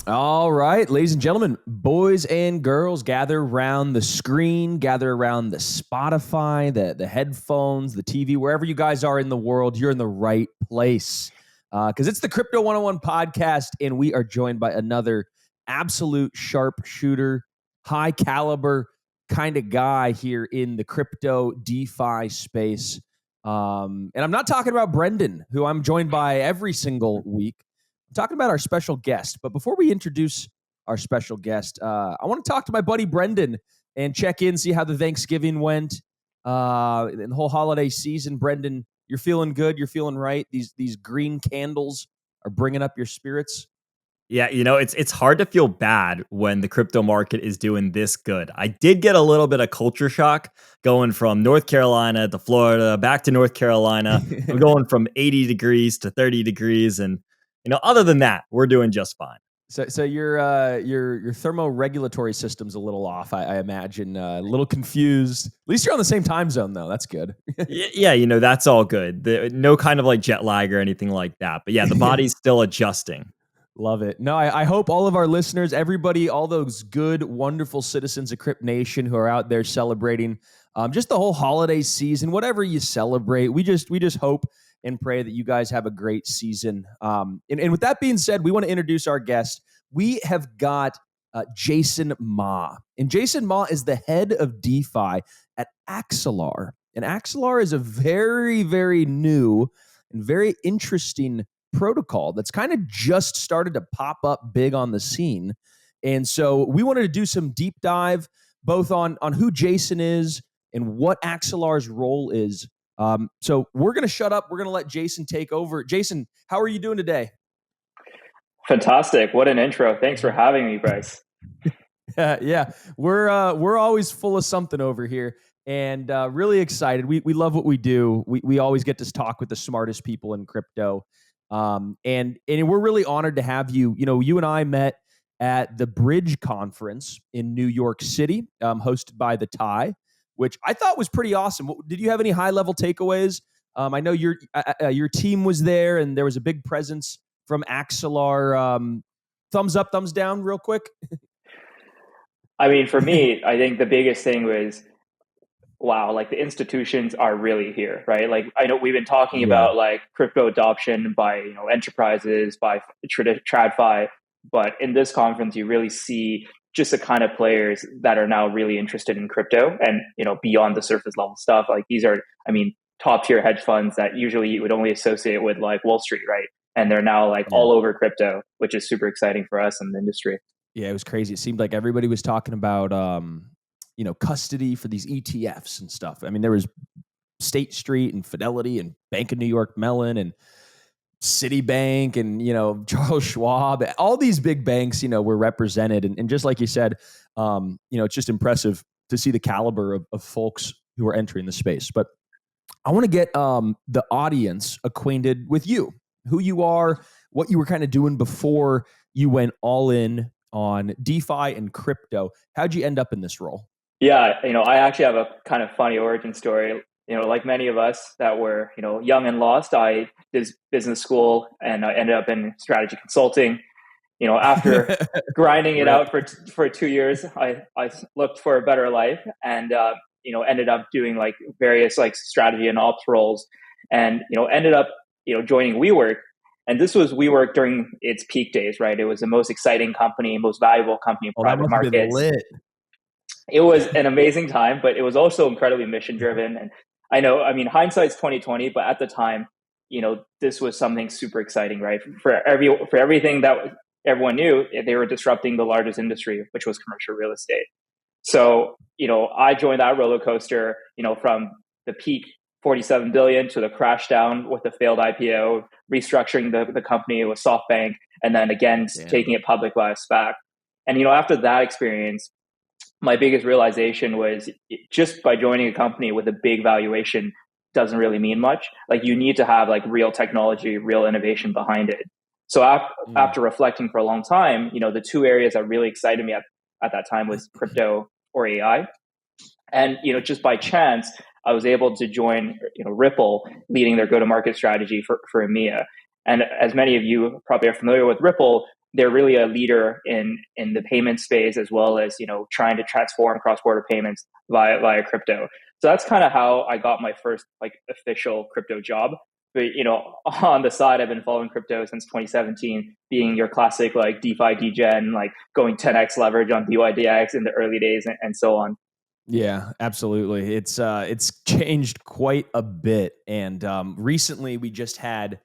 All right, ladies and gentlemen, boys and girls, gather around the screen, gather around the Spotify, the headphones, the TV, wherever you guys are in the world, you're in the right place. Because it's the Crypto 101 podcast, and we are joined by another absolute sharpshooter, high caliber kind of guy here in the crypto DeFi space. And I'm not talking about Brendan, who I'm joined by every single week. I'm talking about our special guest. But before we introduce our special guest, I want to talk to my buddy Brendan and check in, see how the Thanksgiving went, and the whole holiday season. Brendan, you're feeling good. You're feeling right. These green candles are bringing up your spirits. Yeah, it's hard to feel bad when the crypto market is doing this good. I did get a little bit of culture shock going from North Carolina to Florida, back to North Carolina. I'm going from 80 degrees to 30 degrees. And, other than that, we're doing just fine. So your thermoregulatory system's a little off, I imagine. A little confused. At least you're on the same time zone, though. That's good. Yeah, that's all good. No kind of like jet lag or anything like that. But yeah, the body's still adjusting. Love it. No, I hope all of our listeners, everybody, all those good, wonderful citizens of Crypt Nation who are out there celebrating just the whole holiday season, whatever you celebrate, we just hope and pray that you guys have a great season. And with that being said, we want to introduce our guest. We have got Jason Ma. And Jason Ma is the head of DeFi at Axelar. And Axelar is a very, very new and very interesting protocol that's kind of just started to pop up big on the scene. And so we wanted to do some deep dive both on who Jason is and what Axelar's role is. So we're going to shut up. We're going to let Jason take over. Jason, how are you doing today? Fantastic. What an intro. Thanks for having me, Bryce. Yeah, we're always full of something over here and really excited. We love what we do. We always get to talk with the smartest people in crypto. And we're really honored to have you. You and I met at the Bridge Conference in New York City, hosted by the TIE, which I thought was pretty awesome. Did you have any high-level takeaways? I know your team was there, and there was a big presence from Axelar. Thumbs up, thumbs down, real quick. I mean, for me, I think the biggest thing was, wow, like the institutions are really here, right? Like I know we've been talking about like crypto adoption by enterprises, by TradFi, but in this conference, you really see just the kind of players that are now really interested in crypto and beyond the surface level stuff. Like these are, top tier hedge funds that usually you would only associate with like Wall Street, right? And they're now like all over crypto, which is super exciting for us in the industry. Yeah, it was crazy. It seemed like everybody was talking about custody for these ETFs and stuff. I mean, there was State Street and Fidelity and Bank of New York Mellon and Citibank and, Charles Schwab, all these big banks, were represented. And just like you said, it's just impressive to see the caliber of folks who are entering the space. But I want to get the audience acquainted with you, who you are, what you were kind of doing before you went all in on DeFi and crypto. How'd you end up in this role? Yeah, I actually have a kind of funny origin story. Like many of us that were, young and lost, I did business school and I ended up in strategy consulting. After grinding it out for 2 years, I looked for a better life and, ended up doing like various like strategy and ops roles and, ended up, joining WeWork. And this was WeWork during its peak days, right? It was the most exciting company, most valuable company in private markets. It was an amazing time, but it was also incredibly mission driven. And I know, hindsight's 2020, but at the time, this was something super exciting, right? For everything that everyone knew, they were disrupting the largest industry, which was commercial real estate. So, I joined that roller coaster, from the peak 47 billion to the crash down with the failed IPO, restructuring the company with SoftBank, and then again, taking it public via SPAC. And, after that experience, my biggest realization was just by joining a company with a big valuation doesn't really mean much. Like you need to have like real technology, real innovation behind it. So after reflecting for a long time, the two areas that really excited me at that time was crypto or AI. And, just by chance, I was able to join, Ripple leading their go-to-market strategy for EMEA. And as many of you probably are familiar with Ripple, they're really a leader in the payment space, as well as, trying to transform cross-border payments via crypto. So that's kind of how I got my first like official crypto job. But on the side, I've been following crypto since 2017, being your classic like DeFi degen, like going 10x leverage on DYDX in the early days, and so on. Yeah, absolutely. It's changed quite a bit, and recently we just had,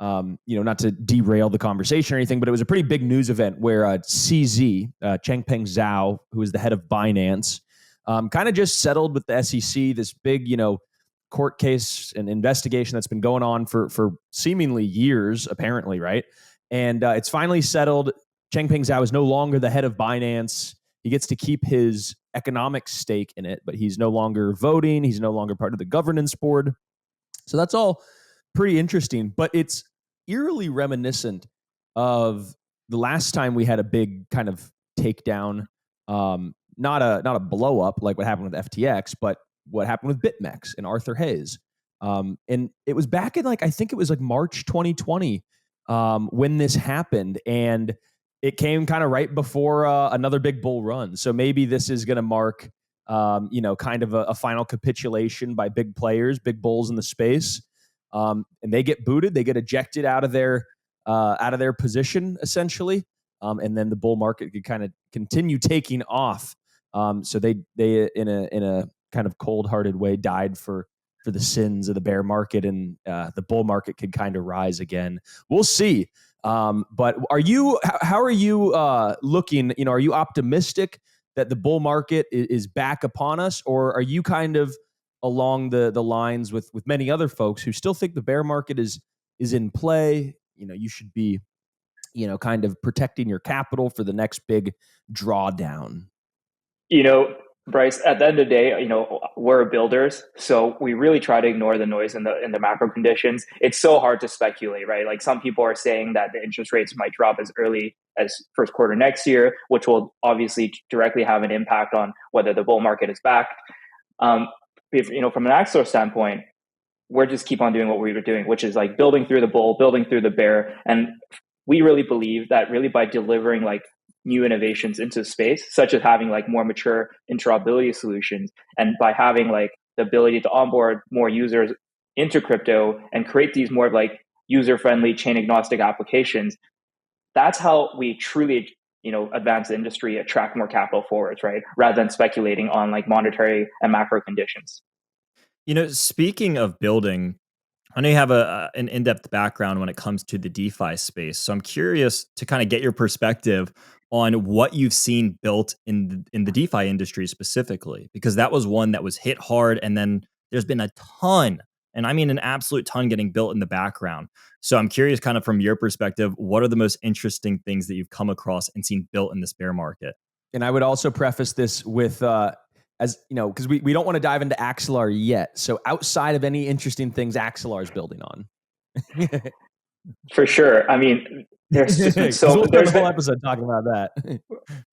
not to derail the conversation or anything, but it was a pretty big news event where CZ Changpeng Zhao, who is the head of Binance, kind of just settled with the SEC this big, court case and investigation that's been going on for seemingly years, apparently, right? And it's finally settled. Changpeng Zhao is no longer the head of Binance. He gets to keep his economic stake in it, but he's no longer voting. He's no longer part of the governance board. So that's all pretty interesting, but it's eerily reminiscent of the last time we had a big kind of takedown, not a blow up like what happened with FTX, but what happened with BitMEX and Arthur Hayes. And it was back in I think it was like March 2020 when this happened. And it came kind of right before another big bull run. So maybe this is going to mark, kind of a final capitulation by big players, big bulls in the space. And they get booted, they get ejected out of their position essentially. And then the bull market could kind of continue taking off. So they in a kind of cold-hearted way died for the sins of the bear market, and the bull market could kind of rise again. We'll see. But how are you looking? Are you optimistic that the bull market is back upon us, or are you kind of along the lines with many other folks who still think the bear market is in play? You should be, kind of protecting your capital for the next big drawdown. Bryce, at the end of the day, we're builders, so we really try to ignore the noise in the macro conditions. It's so hard to speculate, right? Like some people are saying that the interest rates might drop as early as first quarter next year, which will obviously directly have an impact on whether the bull market is back. From an Axelar standpoint, we're just keep on doing what we were doing, which is like building through the bull, building through the bear, and we really believe that really by delivering like new innovations into space, such as having like more mature interoperability solutions, and by having like the ability to onboard more users into crypto and create these more like user-friendly chain agnostic applications, that's how we truly advance the industry, attract more capital forwards, right? Rather than speculating on like monetary and macro conditions. Speaking of building, I know you have an in-depth background when it comes to the DeFi space. So I'm curious to kind of get your perspective on what you've seen built in the DeFi industry specifically, because that was one that was hit hard, and then there's been a ton, and I mean an absolute ton, getting built in the background. So I'm curious, kind of from your perspective, what are the most interesting things that you've come across and seen built in this bear market? And I would also preface this with, because we don't want to dive into Axelar yet. So outside of any interesting things Axelar is building on. For sure. I mean, there's just been we'll spend the whole episode talking about that.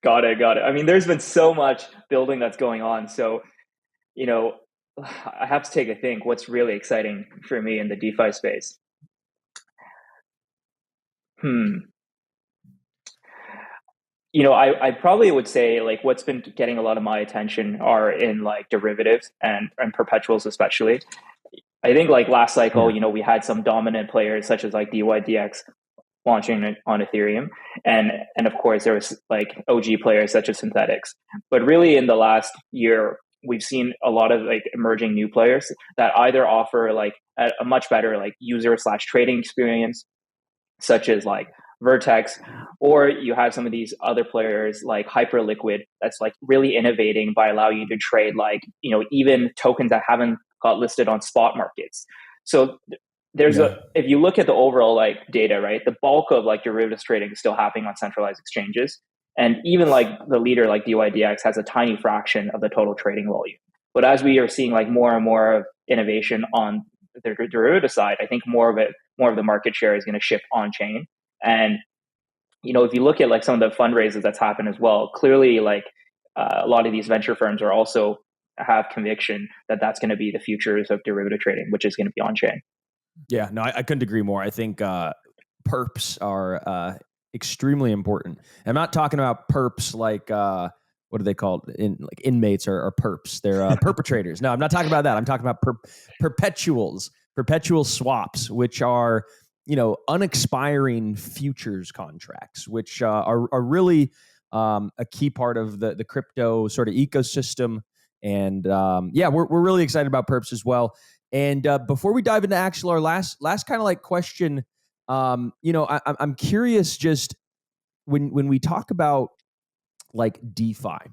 Got it. I mean, there's been so much building that's going on. So, I have to take a think what's really exciting for me in the DeFi space. I probably would say like what's been getting a lot of my attention are in like derivatives and perpetuals, especially. I think like last cycle, we had some dominant players such as like DYDX launching on Ethereum. And of course there was like OG players such as Synthetics. But really in the last year, we've seen a lot of like emerging new players that either offer like a much better like user/trading experience, such as like Vertex, or you have some of these other players like Hyperliquid that's like really innovating by allowing you to trade like, even tokens that haven't got listed on spot markets. So if you look at the overall like data, right, the bulk of like derivatives trading is still happening on centralized exchanges. And even like the leader like DYDX has a tiny fraction of the total trading volume. But as we are seeing like more and more of innovation on the derivative side, I think more of the market share is going to shift on chain. And, if you look at like some of the fundraisers that's happened as well, clearly like a lot of these venture firms are also have conviction that that's going to be the futures of derivative trading, which is going to be on chain. Yeah, no, I couldn't agree more. I think perps are extremely important. I'm not talking about perps like what are they called? Like inmates or perps. They're perpetrators. No, I'm not talking about that. I'm talking about perpetual swaps, which are unexpiring futures contracts, which are really a key part of the crypto sort of ecosystem. And we're really excited about perps as well. And before we dive into Axelar, last kind of like question, I'm curious, just when we talk about like DeFi,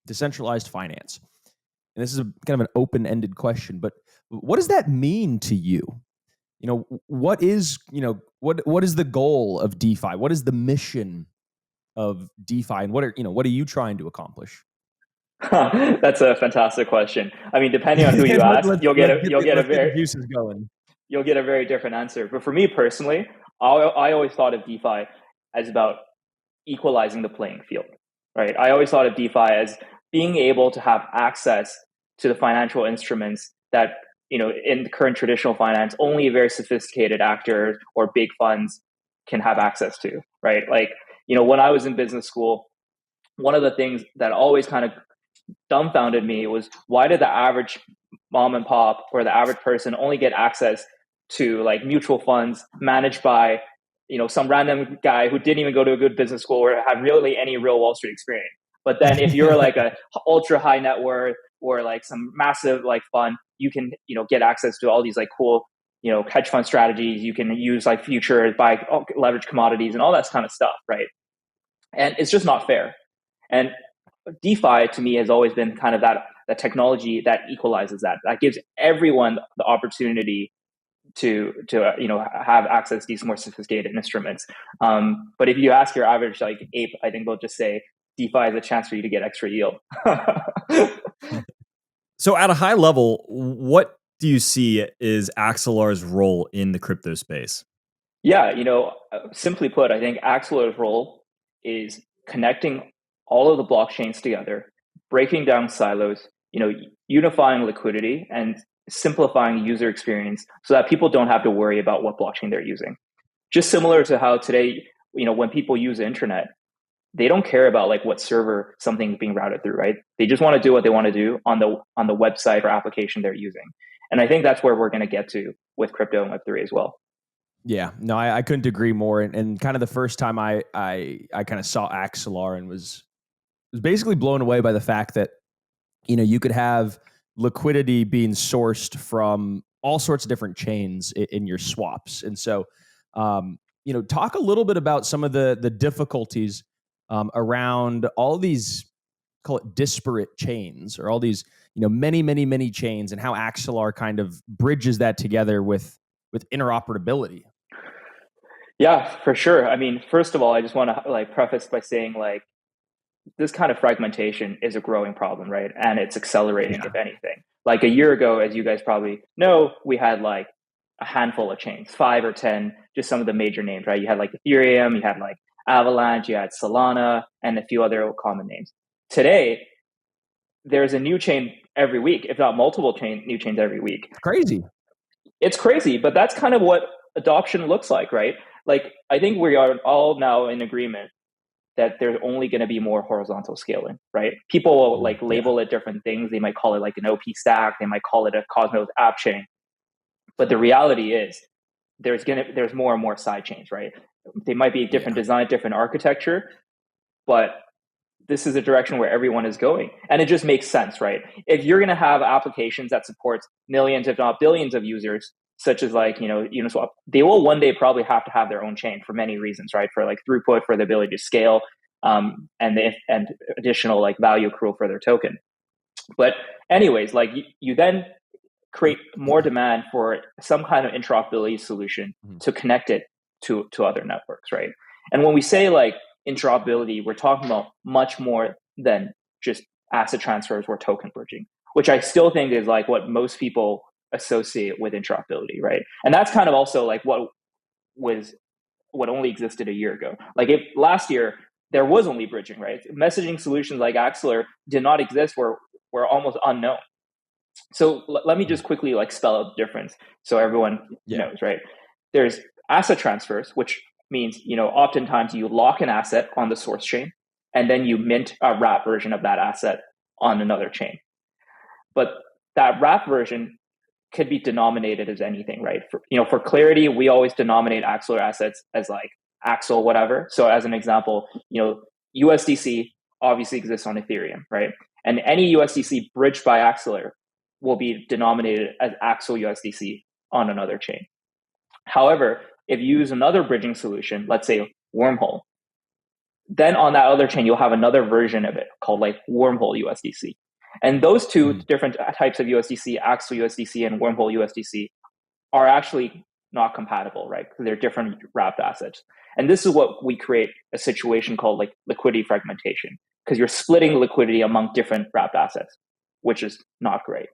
decentralized finance, and this is kind of an open-ended question, but what does that mean to you? What is the goal of DeFi? What is the mission of DeFi, and what are you trying to accomplish? That's a fantastic question. I mean, depending on who you ask, you'll get a very juices going. You'll get a very different answer. But for me personally, I always thought of DeFi as about equalizing the playing field, right? I always thought of DeFi as being able to have access to the financial instruments that, in the current traditional finance, only very sophisticated actors or big funds can have access to, right? Like, when I was in business school, one of the things that always kind of dumbfounded me was, why did the average mom and pop or the average person only get access to like mutual funds managed by some random guy who didn't even go to a good business school or have really any real Wall Street experience? But then if you're like a ultra high net worth or like some massive like fund, you can get access to all these like cool hedge fund strategies. You can use like futures, buy leverage commodities and all that kind of stuff, right? And it's just not fair. And DeFi to me has always been kind of that technology that equalizes that gives everyone the opportunity to have access to these more sophisticated instruments. But if you ask your average like ape, I think they'll just say DeFi is a chance for you to get extra yield. So at a high level, what do you see is Axelar's role in the crypto space? Yeah, simply put, I think Axelar's role is connecting all of the blockchains together, breaking down silos, unifying liquidity and simplifying user experience so that people don't have to worry about what blockchain they're using. Just similar to how today, when people use the internet, they don't care about like what server something's being routed through, right? They just want to do what they want to do on the website or application they're using. And I think that's where we're going to get to with crypto and Web3 as well. Yeah, no, I couldn't agree more. And kind of the first time I kind of saw Axelar and was basically blown away by the fact that you could have liquidity being sourced from all sorts of different chains in your swaps. And so, talk a little bit about some of the difficulties around all these, call it disparate chains, or all these many chains, and how Axelar kind of bridges that together with interoperability. Yeah, for sure. I mean, first of all, I just want to like preface by saying like this kind of fragmentation is a growing problem, right? And it's accelerating, if anything. Like a year ago, as you guys probably know, we had like a handful of chains, 5 or 10, just some of the major names, right? You had like Ethereum, you had like Avalanche, you had Solana, and a few other common names. Today, there's a new chain every week, if not multiple new chains every week. Crazy. It's crazy, but that's kind of what adoption looks like, right? Like, I think we are all now in agreement that there's only going to be more horizontal scaling, right? People will like label it different things. They might call it like an OP stack. They might call it a Cosmos app chain. But the reality is there's more and more side chains, right? They might be different design, different architecture, but this is a direction where everyone is going. And it just makes sense, right? If you're going to have applications that supports millions, if not billions of users, such as like, Uniswap, they will one day probably have to have their own chain for many reasons, right? For like throughput, for the ability to scale, and additional like value accrual for their token. But anyways, like you then create more demand for some kind of interoperability solution to connect it to other networks, right? And when we say like interoperability, we're talking about much more than just asset transfers or token bridging, which I still think is like what most people associate with interoperability, right? And that's kind of also like what only existed a year ago. Like if last year there was only bridging, right? Messaging solutions like Axelar did not exist, were almost unknown. So let me just quickly like spell out the difference so everyone knows, right? There's asset transfers, which means, oftentimes you lock an asset on the source chain and then you mint a wrap version of that asset on another chain. But that wrap version could be denominated as anything, right? For clarity, we always denominate Axelar assets as like Axel whatever. So as an example, USDC obviously exists on Ethereum, right? And any USDC bridged by Axelar will be denominated as Axel USDC on another chain. However, if you use another bridging solution, let's say Wormhole, then on that other chain, you'll have another version of it called like Wormhole USDC. And those two different types of USDC, Axel USDC and Wormhole USDC, are actually not compatible, right? Because they're different wrapped assets. And this is what we create a situation called like liquidity fragmentation, because you're splitting liquidity among different wrapped assets, which is not great.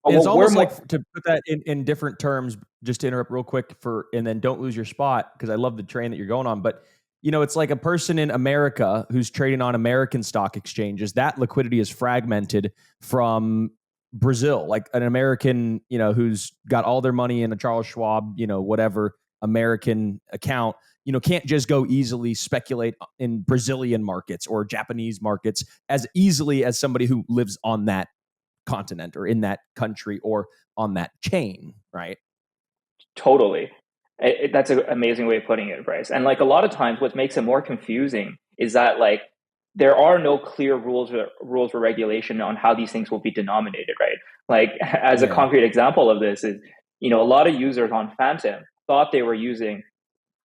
It's almost like, to put that in different terms, just to interrupt real quick and then don't lose your spot, because I love the train that you're going on. But, it's like a person in America who's trading on American stock exchanges. That liquidity is fragmented from Brazil, like an American, who's got all their money in a Charles Schwab, whatever American account, can't just go easily speculate in Brazilian markets or Japanese markets as easily as somebody who lives on that continent or in that country or on that chain, right? Totally. That's an amazing way of putting it, Bryce. And like a lot of times what makes it more confusing is that like there are no clear rules or regulation on how these things will be denominated, right? Like as a concrete example of this is, a lot of users on Phantom thought they were using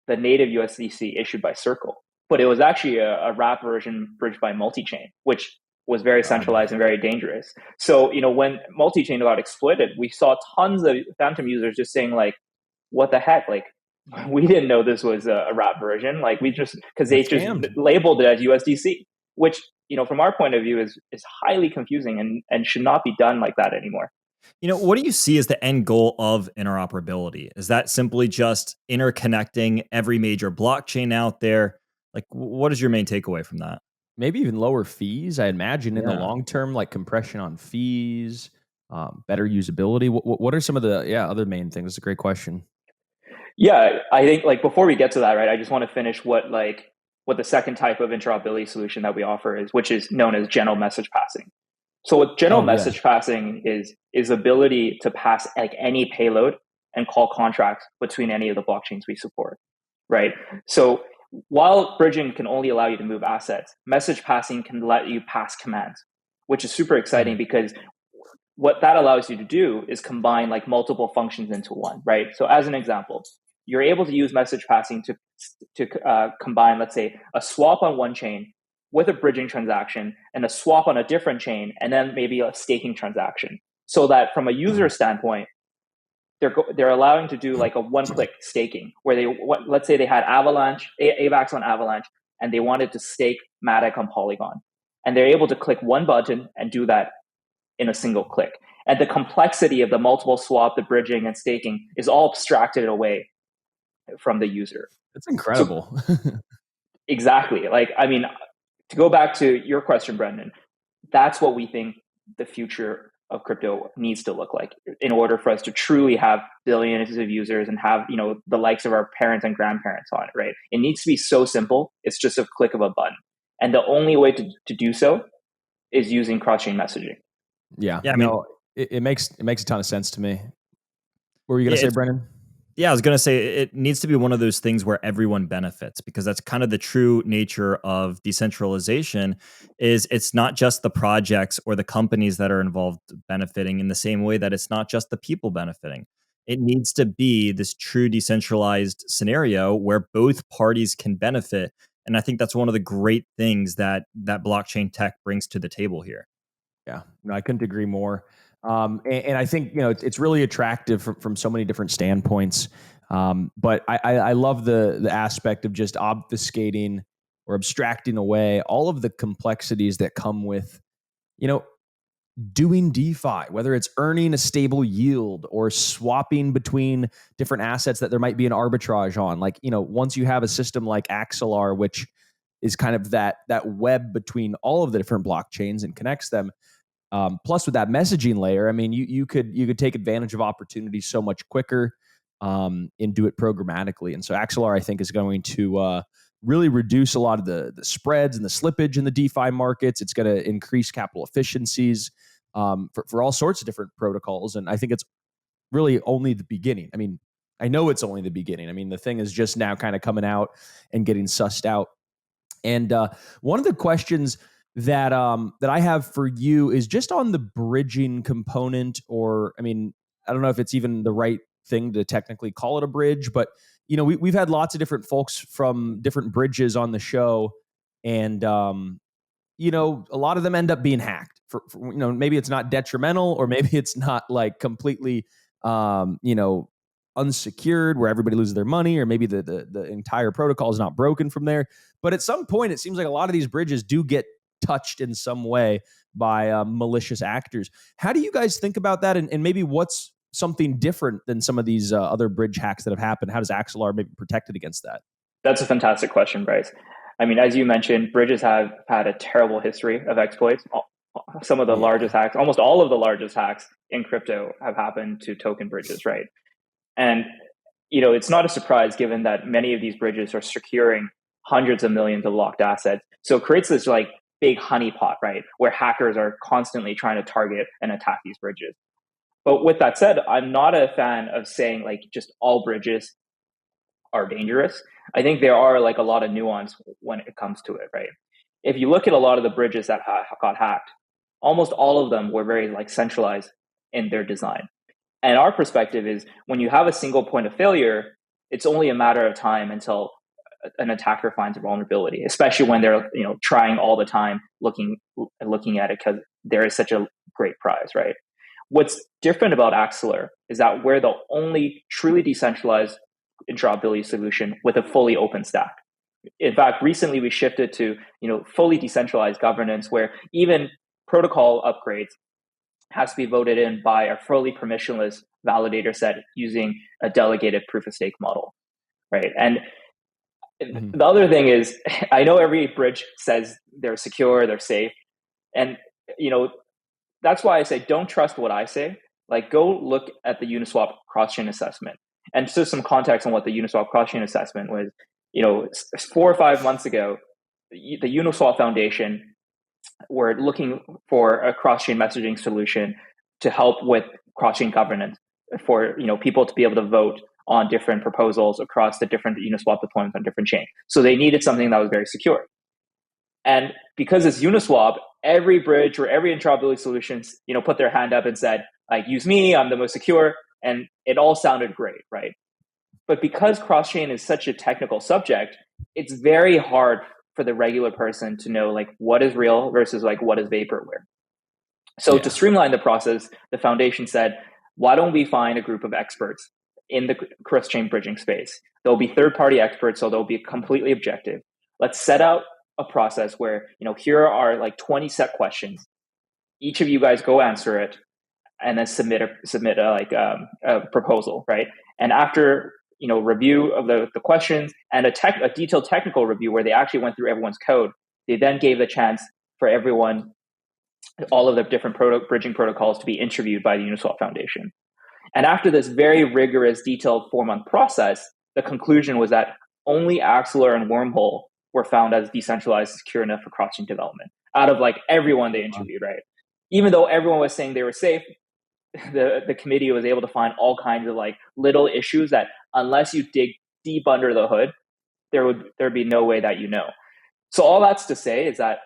the native USDC issued by Circle, but it was actually a wrap version bridged by multi-chain, which was very centralized and very dangerous. So, when multi-chain got exploited, we saw tons of Phantom users just saying like, what the heck? Like, we didn't know this was a wrap version. Like because they just labeled it as USDC, which, from our point of view is highly confusing and should not be done like that anymore. What do you see as the end goal of interoperability? Is that simply just interconnecting every major blockchain out there? Like, what is your main takeaway from that? Maybe even lower fees. I imagine in the long term, like compression on fees, better usability. What are some of the other main things? That's a great question. Yeah, I think like before we get to that, right, I just want to finish what the second type of interoperability solution that we offer is, which is known as general message passing. So what general message passing is ability to pass like any payload and call contracts between any of the blockchains we support, right? So while bridging can only allow you to move assets, message passing can let you pass commands, which is super exciting because what that allows you to do is combine like multiple functions into one, right? So as an example, you're able to use message passing to combine, let's say, a swap on one chain with a bridging transaction and a swap on a different chain, and then maybe a staking transaction. So that from a user standpoint, they're allowing to do like a one-click staking, where let's say they had AVAX on Avalanche, and they wanted to stake Matic on Polygon, and they're able to click one button and do that in a single click. And the complexity of the multiple swap, the bridging, and staking is all abstracted away from the user. That's incredible. So, exactly. Like, I mean, to go back to your question, Brendan, that's what we think the future of crypto needs to look like in order for us to truly have billions of users and have, the likes of our parents and grandparents on it, right? It needs to be so simple. It's just a click of a button. And the only way to do so is using cross-chain messaging. Yeah. I mean, it makes a ton of sense to me. What were you going to say, Brendan? Yeah, I was going to say it needs to be one of those things where everyone benefits, because that's kind of the true nature of decentralization. Is it's not just the projects or the companies that are involved benefiting in the same way that it's not just the people benefiting. It needs to be this true decentralized scenario where both parties can benefit. And I think that's one of the great things that blockchain tech brings to the table here. Yeah, no, I couldn't agree more. And I think it's really attractive from so many different standpoints. But I love the aspect of just obfuscating or abstracting away all of the complexities that come with doing DeFi, whether it's earning a stable yield or swapping between different assets that there might be an arbitrage on. Like once you have a system like Axelar, which is kind of that web between all of the different blockchains and connects them. Plus, with that messaging layer, I mean, you could take advantage of opportunities so much quicker. and do it programmatically. And so Axelar, I think, is going to really reduce a lot of the spreads and the slippage in the DeFi markets. It's going to increase capital efficiencies for all sorts of different protocols. And I think it's really only the beginning. I mean, I know it's only the beginning. I mean, the thing is just now kind of coming out and getting sussed out. And one of the questions that I have for you is just on the bridging component, or I mean, I don't know if it's even the right thing to technically call it a bridge, but you know, we've had lots of different folks from different bridges on the show, and you know, a lot of them end up being hacked. For you know, maybe it's not detrimental, or maybe it's not like completely, you know, unsecured where everybody loses their money, or maybe the entire protocol is not broken from there. But at some point, it seems like a lot of these bridges do get touched in some way by malicious actors. How do you guys think about that? And maybe what's something different than some of these other bridge hacks that have happened? How does Axelar maybe protect it against that? That's a fantastic question, Bryce. I mean, as you mentioned, bridges have had a terrible history of exploits. Some of the largest hacks, almost all of the largest hacks in crypto have happened to token bridges, right? And, you know, it's not a surprise given that many of these bridges are securing hundreds of millions of locked assets. So it creates this like big honeypot, right? Where hackers are constantly trying to target and attack these bridges. But with that said, I'm not a fan of saying like just all bridges are dangerous. I think there are like a lot of nuance when it comes to it, right? If you look at a lot of the bridges that got hacked, almost all of them were very like centralized in their design. And our perspective is when you have a single point of failure, it's only a matter of time until an attacker finds a vulnerability, especially when they're, you know, trying all the time looking at it because there is such a great prize, right? What's different about Axelar is that we're the only truly decentralized interoperability solution with a fully open stack. In fact, recently we shifted to, you know, fully decentralized governance where even protocol upgrades has to be voted in by a fully permissionless validator set using a delegated proof of stake model, right? And the other thing is, I know every bridge says they're secure, they're safe, and you know that's why I say don't trust what I say. Like, go look at the Uniswap cross-chain assessment. And just some context on what the Uniswap cross-chain assessment was. You know, 4 or 5 months ago, the Uniswap Foundation were looking for a cross-chain messaging solution to help with cross-chain governance for, you know, people to be able to vote on different proposals across the different Uniswap deployments on different chains. So they needed something that was very secure. And because it's Uniswap, every bridge or every interoperability solutions, you know, put their hand up and said, like, use me, I'm the most secure. And it all sounded great, right? But because cross-chain is such a technical subject, it's very hard for the regular person to know like what is real versus like what is vaporware. So to streamline the process, the foundation said, why don't we find a group of experts in the cross-chain bridging space? There'll be third-party experts, so they'll be completely objective. Let's set out a process where, you know, here are like 20 set questions. Each of you guys go answer it, and then submit a proposal, right? And after, you know, review of the questions and a detailed technical review where they actually went through everyone's code, they then gave the chance for everyone, all of the different bridging protocols, to be interviewed by the Uniswap Foundation. And after this very rigorous, detailed 4-month process, the conclusion was that only Axelar and Wormhole were found as decentralized, secure enough for cross-chain development out of like everyone they interviewed, right? Even though everyone was saying they were safe, the committee was able to find all kinds of like little issues that unless you dig deep under the hood, there'd be no way that you know. So all that's to say is that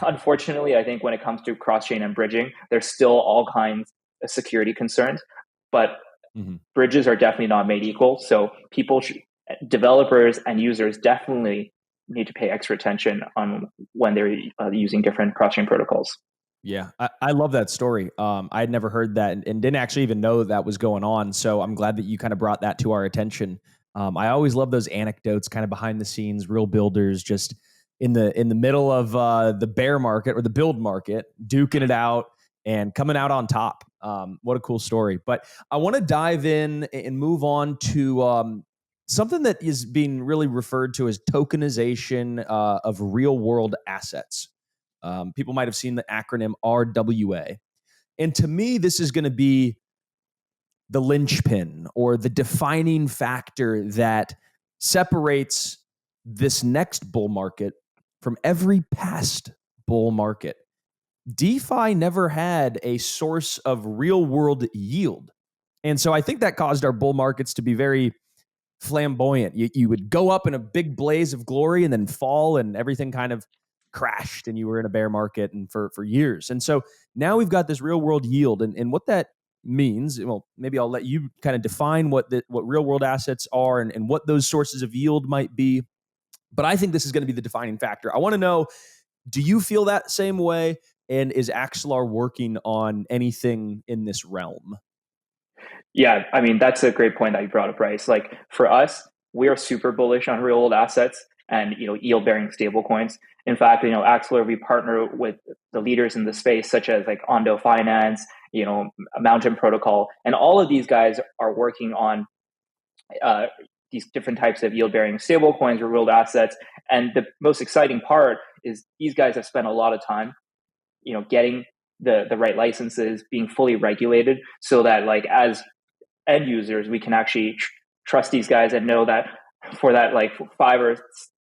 unfortunately, I think when it comes to cross-chain and bridging, there's still all kinds of security concerns, but bridges are definitely not made equal. So developers and users definitely need to pay extra attention on when they're using different cross-chain protocols. Yeah, I love that story. I had never heard that and didn't actually even know that was going on. So I'm glad that you kind of brought that to our attention. I always love those anecdotes, kind of behind the scenes, real builders just in the middle of the bear market or the build market, duking it out and coming out on top. What a cool story. But I want to dive in and move on to something that is being really referred to as tokenization of real world assets. People might have seen the acronym RWA. And to me, this is going to be the linchpin or the defining factor that separates this next bull market from every past bull market. DeFi never had a source of real world yield. And so I think that caused our bull markets to be very flamboyant. You would go up in a big blaze of glory and then fall, and everything kind of crashed, and you were in a bear market and for years. And so now we've got this real world yield. And what that means, well, maybe I'll let you kind of define what real world assets are and what those sources of yield might be. But I think this is going to be the defining factor. I want to know, do you feel that same way? And is Axelar working on anything in this realm? Yeah, I mean, that's a great point that you brought up, Bryce. Like for us, we are super bullish on real world assets and yield bearing stable coins. In fact, Axelar, we partner with the leaders in the space, such as like Ondo Finance, Mountain Protocol, and all of these guys are working on these different types of yield bearing stable coins or real world assets. And the most exciting part is these guys have spent a lot of time, getting the right licenses, being fully regulated, so that like as end users, we can actually trust these guys and know that for that like 5 or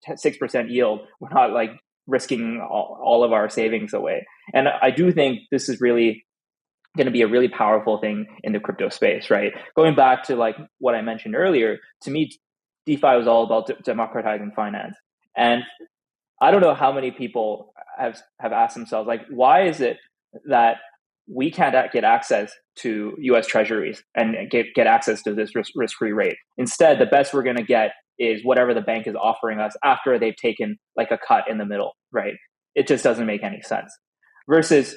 6% yield, we're not like risking all of our savings away. And I do think this is really going to be a really powerful thing in the crypto space, right? Going back to like what I mentioned earlier, to me, DeFi was all about democratizing finance. And I don't know how many people have asked themselves, like, why is it that we can't get access to US treasuries and get access to this risk-free rate? Instead, the best we're going to get is whatever the bank is offering us after they've taken like a cut in the middle, right? It just doesn't make any sense. Versus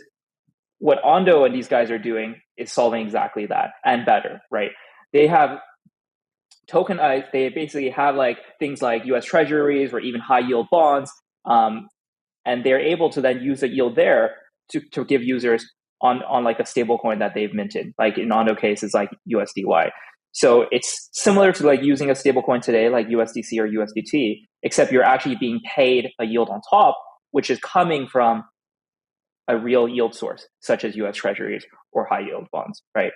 what Ondo and these guys are doing is solving exactly that and better, right? They have tokenized, they basically have like things like US treasuries or even high yield bonds. And they're able to then use the yield there to give users on like a stable coin that they've minted. Like in Ondo case, it's like USDY. So it's similar to like using a stable coin today, like USDC or USDT, except you're actually being paid a yield on top, which is coming from a real yield source, such as US treasuries or high yield bonds, right?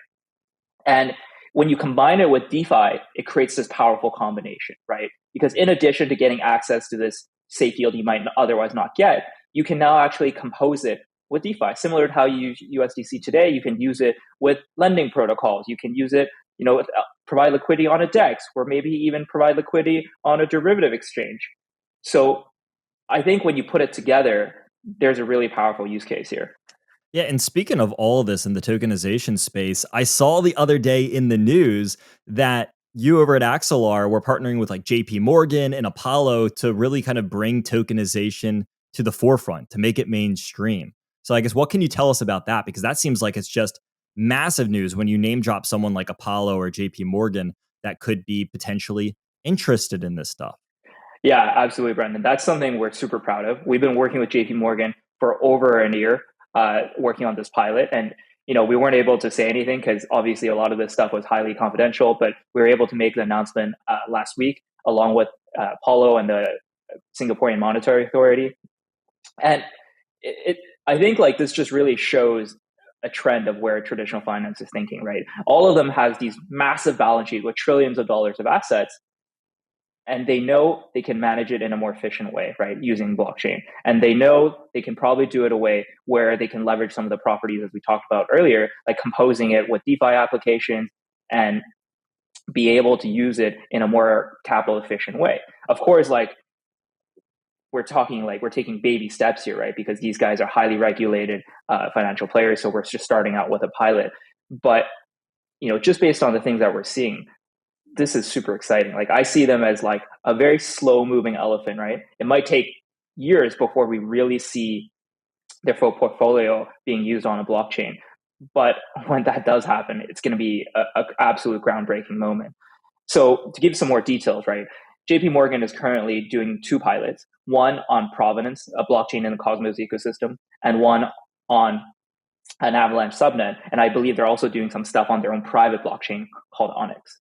And when you combine it with DeFi, it creates this powerful combination, right? Because in addition to getting access to this safe yield you might otherwise not get, you can now actually compose it with DeFi. Similar to how you use USDC today, you can use it with lending protocols. You can use it, provide liquidity on a DEX, or maybe even provide liquidity on a derivative exchange. So I think when you put it together, there's a really powerful use case here. Yeah, and speaking of all of this in the tokenization space, I saw the other day in the news that you over at Axelar were partnering with like JP Morgan and Apollo to really kind of bring tokenization to the forefront, to make it mainstream. So I guess what can you tell us about that? Because that seems like it's just massive news when you name drop someone like Apollo or JP Morgan that could be potentially interested in this stuff. Yeah, absolutely, Brendan. That's something we're super proud of. We've been working with JP Morgan for over a year, working on this pilot. And, we weren't able to say anything because obviously a lot of this stuff was highly confidential, but we were able to make the announcement last week along with Apollo and the Singaporean Monetary Authority. And I think like this just really shows a trend of where traditional finance is thinking, right? All of them has these massive balance sheets with trillions of dollars of assets, and they know they can manage it in a more efficient way, right? Using blockchain. And they know they can probably do it a way where they can leverage some of the properties as we talked about earlier, like composing it with DeFi applications and be able to use it in a more capital efficient way. Of course, like we're taking baby steps here, right? Because these guys are highly regulated financial players. So we're just starting out with a pilot. But, just based on the things that we're seeing, this is super exciting. Like I see them as like a very slow moving elephant, right? It might take years before we really see their full portfolio being used on a blockchain. But when that does happen, it's going to be an absolute groundbreaking moment. So to give some more details, right? JP Morgan is currently doing 2 pilots, one on Provenance, a blockchain in the Cosmos ecosystem, and one on an Avalanche subnet. And I believe they're also doing some stuff on their own private blockchain called Onyx.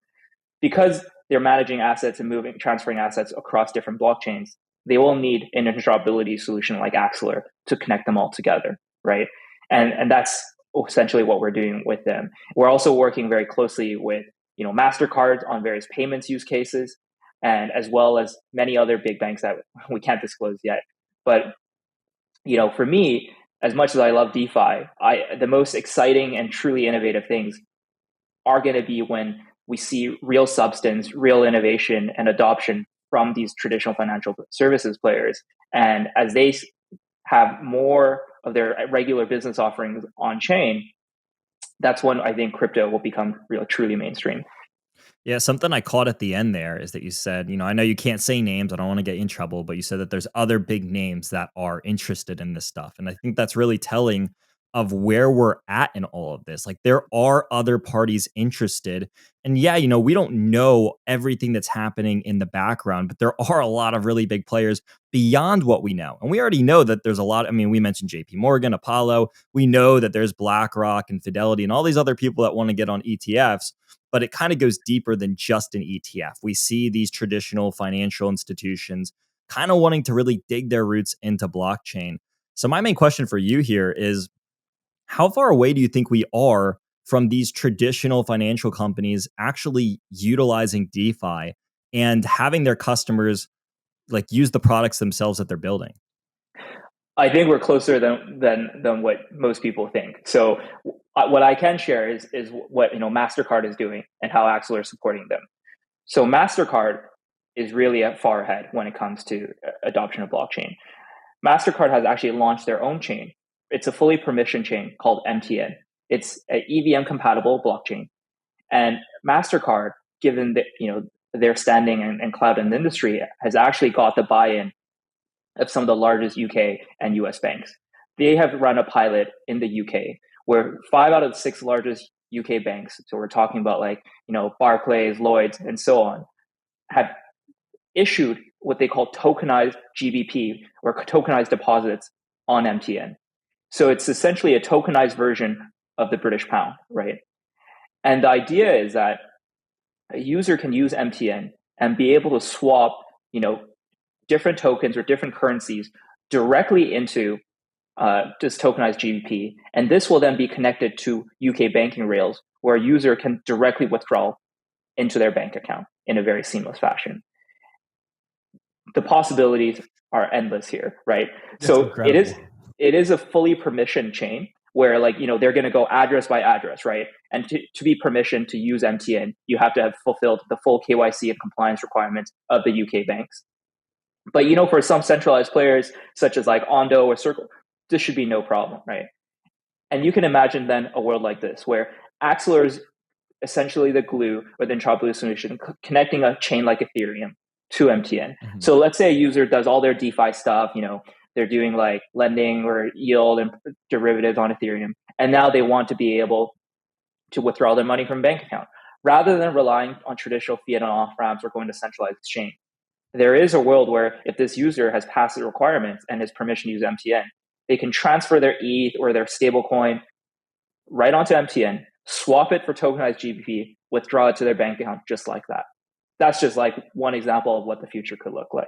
Because they're managing assets and transferring assets across different blockchains, they will need an interoperability solution like Axelar to connect them all together, right? And that's essentially what we're doing with them. We're also working very closely with MasterCard on various payments use cases, and as well as many other big banks that we can't disclose yet. But for me, as much as I love DeFi, the most exciting and truly innovative things are going to be when we see real substance, real innovation, and adoption from these traditional financial services players. And as they have more of their regular business offerings on chain, that's when I think crypto will become truly mainstream. Yeah, something I caught at the end there is that you said, I know you can't say names, I don't want to get you in trouble, but you said that there's other big names that are interested in this stuff. And I think that's really telling of where we're at in all of this. Like there are other parties interested. And yeah, we don't know everything that's happening in the background, but there are a lot of really big players beyond what we know. And we already know that there's a lot. I mean, we mentioned JP Morgan, Apollo. We know that there's BlackRock and Fidelity and all these other people that want to get on ETFs, but it kind of goes deeper than just an ETF. We see these traditional financial institutions kind of wanting to really dig their roots into blockchain. So my main question for you here is, how far away do you think we are from these traditional financial companies actually utilizing DeFi and having their customers like use the products themselves that they're building? I think we're closer than what most people think. So what I can share is what MasterCard is doing and how Axelars is supporting them. So MasterCard is really far ahead when it comes to adoption of blockchain. MasterCard has actually launched their own chain. It's a fully permissioned chain called MTN. It's an EVM compatible blockchain. And MasterCard, given their standing and clout in the industry, has actually got the buy-in of some of the largest UK and US banks. They have run a pilot in the UK where 5 out of the 6 largest UK banks, so we're talking about Barclays, Lloyds, and so on, have issued what they call tokenized GBP or tokenized deposits on MTN. So it's essentially a tokenized version of the British pound, right? And the idea is that a user can use MTN and be able to swap, different tokens or different currencies directly into this tokenized GBP. And this will then be connected to UK banking rails where a user can directly withdraw into their bank account in a very seamless fashion. The possibilities are endless here, right? That's so incredible. it is a fully permissioned chain where they're going to go address by address, right? And to be permissioned to use MTN, you have to have fulfilled the full KYC and compliance requirements of the UK banks. But for some centralized players such as like Ondo or Circle, this should be no problem, right? And you can imagine then a world like this where Axelars is essentially the glue or the intrablue solution connecting a chain like Ethereum to MTN. Mm-hmm. So let's say a user does all their DeFi stuff, they're doing like lending or yield and derivatives on Ethereum, and now they want to be able to withdraw their money from a bank account rather than relying on traditional fiat and off ramps or going to centralized exchange. There is a world where if this user has passed the requirements and is permission to use MTN, they can transfer their ETH or their stablecoin right onto MTN, swap it for tokenized GBP, withdraw it to their bank account just like that. That's just like one example of what the future could look like.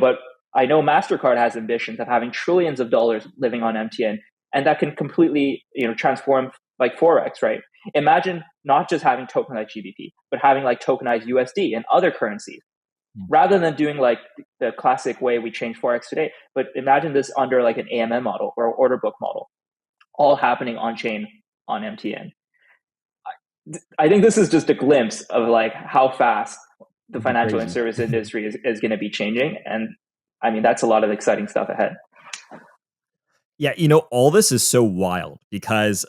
But I know MasterCard has ambitions of having trillions of dollars living on MTN, and that can completely transform like Forex, right? Imagine not just having tokenized GBP, but having like tokenized USD and other currencies. Rather than doing like the classic way we change Forex today, but imagine this under like an AMM model or order book model, all happening on chain on MTN. I think this is just a glimpse of like how fast the financial and service industry is going to be changing. And I mean, that's a lot of exciting stuff ahead. Yeah, all this is so wild because,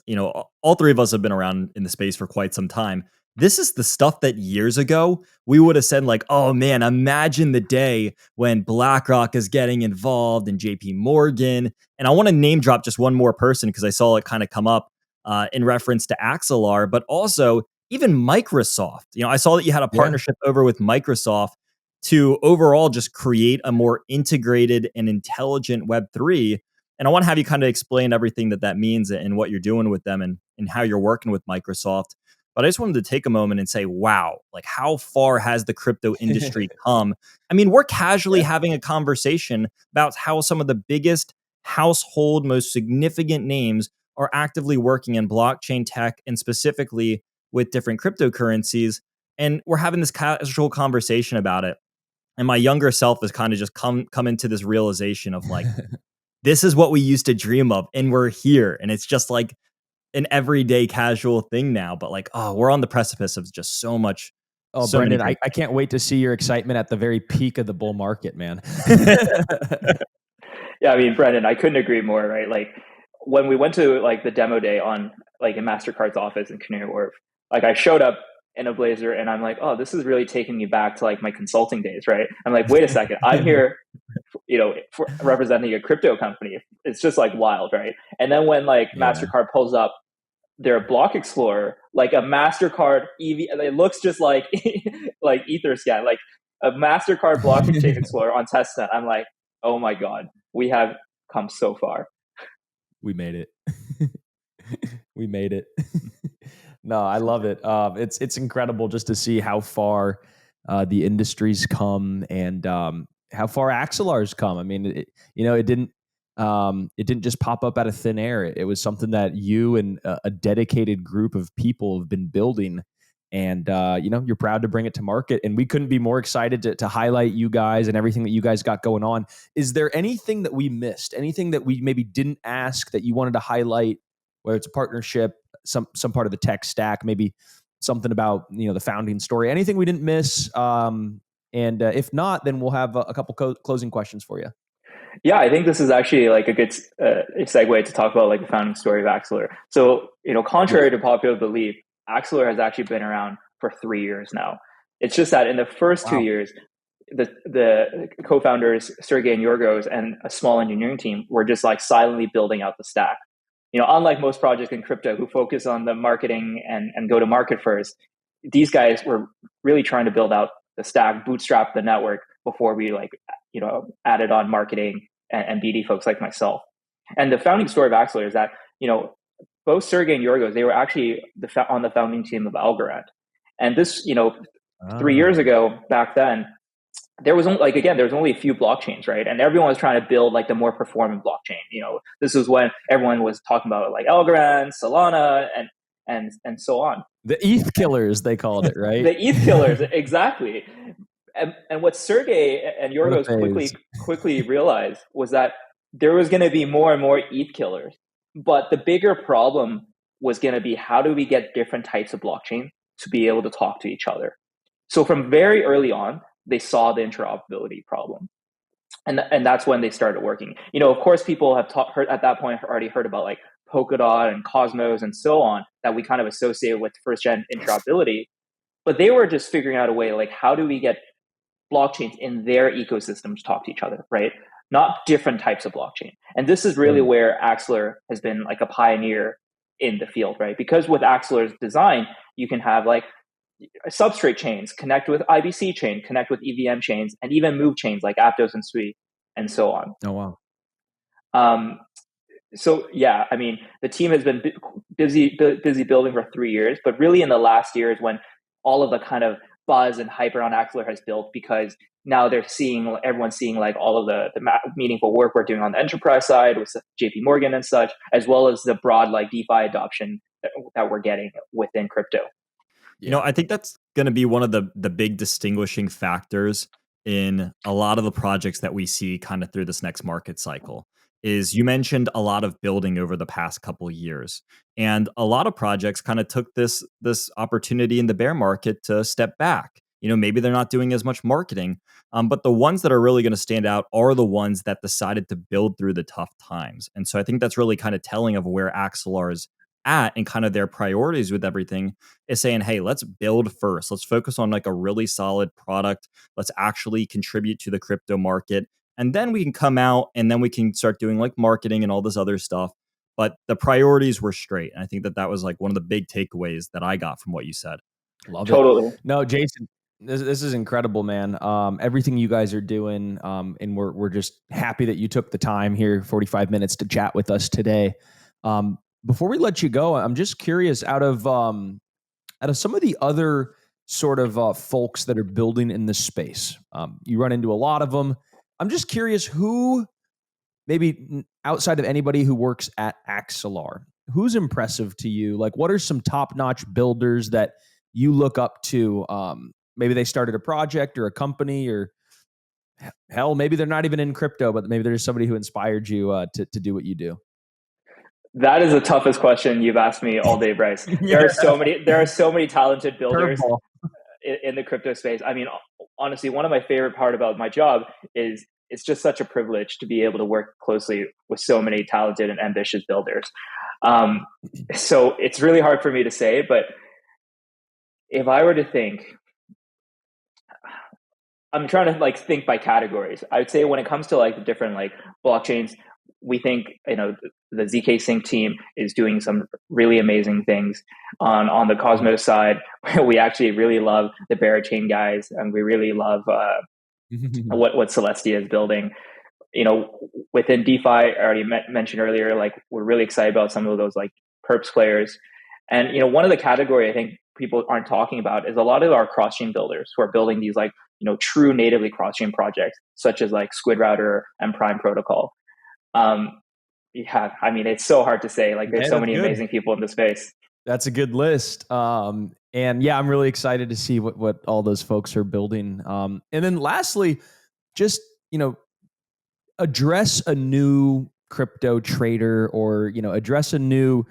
all three of us have been around in the space for quite some time. This is the stuff that years ago we would have said like, oh man, imagine the day when BlackRock is getting involved and JP Morgan. And I want to name drop just one more person because I saw it kind of come up in reference to Axelar, but also even Microsoft. I saw that you had a partnership over with Microsoft to overall just create a more integrated and intelligent Web3. And I want to have you kind of explain everything that means and what you're doing with them and how you're working with Microsoft. But I just wanted to take a moment and say, wow, like how far has the crypto industry come? I mean, we're casually having a conversation about how some of the biggest household, most significant names are actively working in blockchain tech and specifically with different cryptocurrencies. And we're having this casual conversation about it. And my younger self has kind of just come into this realization of like, this is what we used to dream of, and we're here. And it's just like an everyday casual thing now. But like, oh, we're on the precipice of just so much. Oh, So many Brendan, I can't wait to see your excitement at the very peak of the bull market, man. Yeah, I mean, Brendan, I couldn't agree more, right? Like when we went to like the demo day on like in MasterCard's office in Canary Wharf, like I showed up in a blazer and I'm like, oh, this is really taking me back to like my consulting days, right? I'm like, wait a second, I'm here, for representing a crypto company. It's just like wild, right? And then when like MasterCard pulls up their block explorer, like a MasterCard EV, it looks just like like Etherscan, like a MasterCard blockchain explorer on testnet. I'm like, oh my God, we have come so far. We made it. We made it. No, I love it. It's incredible just to see how far the industry's come and how far Axelars come. I mean, it didn't just pop up out of thin air. It was something that you and a dedicated group of people have been building, and you're proud to bring it to market. And we couldn't be more excited to highlight you guys and everything that you guys got going on. Is there anything that we missed? Anything that we maybe didn't ask that you wanted to highlight? Whether it's a partnership, some part of the tech stack, maybe something about the founding story, anything we didn't miss. And if not, then we'll have a couple closing questions for you. Yeah, I think this is actually like a good segue to talk about like the founding story of Axelar. So, contrary to popular belief, Axelar has actually been around for 3 years now. It's just that in the first 2 years, the co-founders, Sergey and Yorgos, and a small engineering team were just like silently building out the stack. Unlike most projects in crypto who focus on the marketing and go to market first, these guys were really trying to build out the stack, bootstrap the network before we added on marketing and BD folks like myself. And the founding story of Axelar is that, both Sergey and Yorgos, they were actually on the founding team of Algorand. And this, 3 years ago, back then, there was only a few blockchains, right? And everyone was trying to build like the more performant blockchain. This is when everyone was talking about like Algorand, Solana, and so on. The ETH killers, they called it, right? The ETH killers, exactly. And what Sergey and Yorgos quickly realized was that there was going to be more and more ETH killers. But the bigger problem was going to be, how do we get different types of blockchain to be able to talk to each other? So from very early on, they saw the interoperability problem. And that's when they started working. Of course, people have heard at that point already heard about like Polkadot and Cosmos and so on that we kind of associate with first-gen interoperability. But they were just figuring out a way, like, how do we get blockchains in their ecosystem to talk to each other, right? Not different types of blockchain. And this is really where Axelar has been like a pioneer in the field, right? Because with Axelar's design, you can have like substrate chains connect with IBC chain, connect with EVM chains, and even move chains like Aptos and Sui, and so on. Oh, wow. So yeah, I mean, the team has been busy building for 3 years, but really in the last year is when all of the kind of buzz and hype around Axelar has built, because now everyone's seeing like all of the meaningful work we're doing on the enterprise side with JP Morgan and such, as well as the broad like DeFi adoption that we're getting within crypto. I think that's going to be one of the big distinguishing factors in a lot of the projects that we see kind of through this next market cycle. Is you mentioned a lot of building over the past couple of years, and a lot of projects kind of took this opportunity in the bear market to step back. Maybe they're not doing as much marketing, but the ones that are really going to stand out are the ones that decided to build through the tough times. And so I think that's really kind of telling of where Axelar's at and kind of their priorities with everything is saying, hey, let's build first. Let's focus on like a really solid product. Let's actually contribute to the crypto market. And then we can come out and then we can start doing like marketing and all this other stuff. But the priorities were straight. And I think that was like one of the big takeaways that I got from what you said. Love totally. it. No, Jason, this is incredible, man. Everything you guys are doing. And we're just happy that you took the time here, 45 minutes to chat with us today. Before we let you go, I'm just curious, out of some of the other sort of folks that are building in this space, you run into a lot of them. I'm just curious who, maybe outside of anybody who works at Axelar, who's impressive to you? Like, what are some top-notch builders that you look up to? Maybe they started a project or a company, or hell, maybe they're not even in crypto, but maybe there's somebody who inspired you to do what you do. That is the toughest question you've asked me all day, Bryce. There are so many talented builders in the crypto space. I mean, honestly, one of my favorite part about my job is it's just such a privilege to be able to work closely with so many talented and ambitious builders. So it's really hard for me to say, but if I were to think, I'm trying to like think by categories. I would say when it comes to like the different like blockchains, we think, you know, the ZK Sync team is doing some really amazing things. On the Cosmos side, we actually really love the Barachain guys, and we really love what Celestia is building. You know, within DeFi, I already mentioned earlier, like we're really excited about some of those like perps players. And, you know, one of the category I think people aren't talking about is a lot of our cross-chain builders who are building these like, you know, true natively cross-chain projects, such as like Squid Router and Prime Protocol. Yeah, I mean, it's so hard to say. Like, there's so many amazing people in the space. That's a good list. And yeah, I'm really excited to see what all those folks are building. And then lastly, just, you know, address a new crypto trader, or, you know, address a new,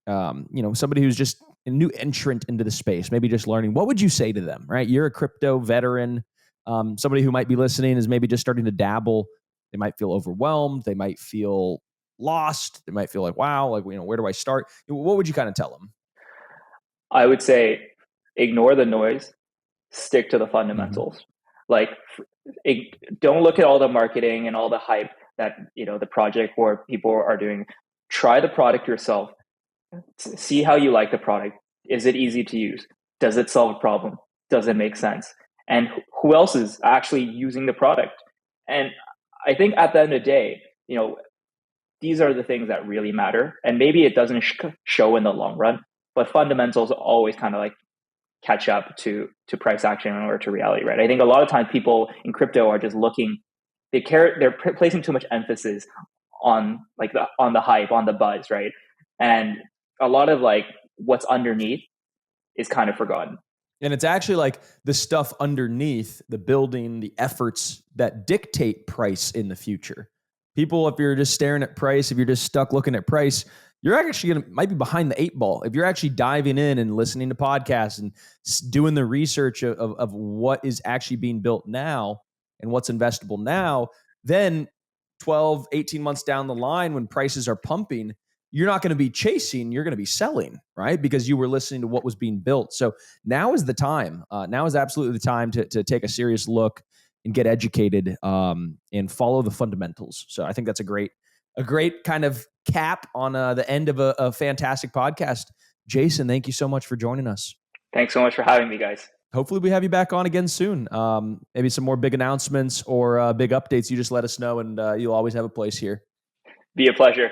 you know, somebody who's just a new entrant into the space, maybe just learning. What would you say to them, right? You're a crypto veteran. Somebody who might be listening is maybe just starting to dabble. They might feel overwhelmed. They might feel lost. They might feel like, wow, like, you know, where do I start? What would you kind of tell them? I would say ignore the noise, stick to the fundamentals. Like, don't look at all the marketing and all the hype that, you know, the project or people are doing. Try the product yourself. See how you like the product. Is it easy to use? Does it solve a problem? Does it make sense? And who else is actually using the product? And I think at the end of the day, you know, these are the things that really matter. And maybe it doesn't show in the long run, but fundamentals always kind of like catch up to price action or to reality, right? I think a lot of times people in crypto are just looking, they're placing too much emphasis on like on the hype, on the buzz, right? And a lot of like what's underneath is kind of forgotten. And it's actually like the stuff underneath, the building, the efforts that dictate price in the future. People, if you're just staring at price, if you're just stuck looking at price, you're actually might be behind the 8 ball. If you're actually diving in and listening to podcasts and doing the research of what is actually being built now and what's investable now, then 12, 18 months down the line when prices are pumping, you're not going to be chasing, you're going to be selling, right? Because you were listening to what was being built. So now is the time. Now is absolutely the time to take a serious look and get educated and follow the fundamentals. So I think that's a great kind of cap on the end of a fantastic podcast. Jason, thank you so much for joining us. Thanks so much for having me, guys. Hopefully we have you back on again soon. Maybe some more big announcements or big updates. You just let us know, and you'll always have a place here. Be a pleasure.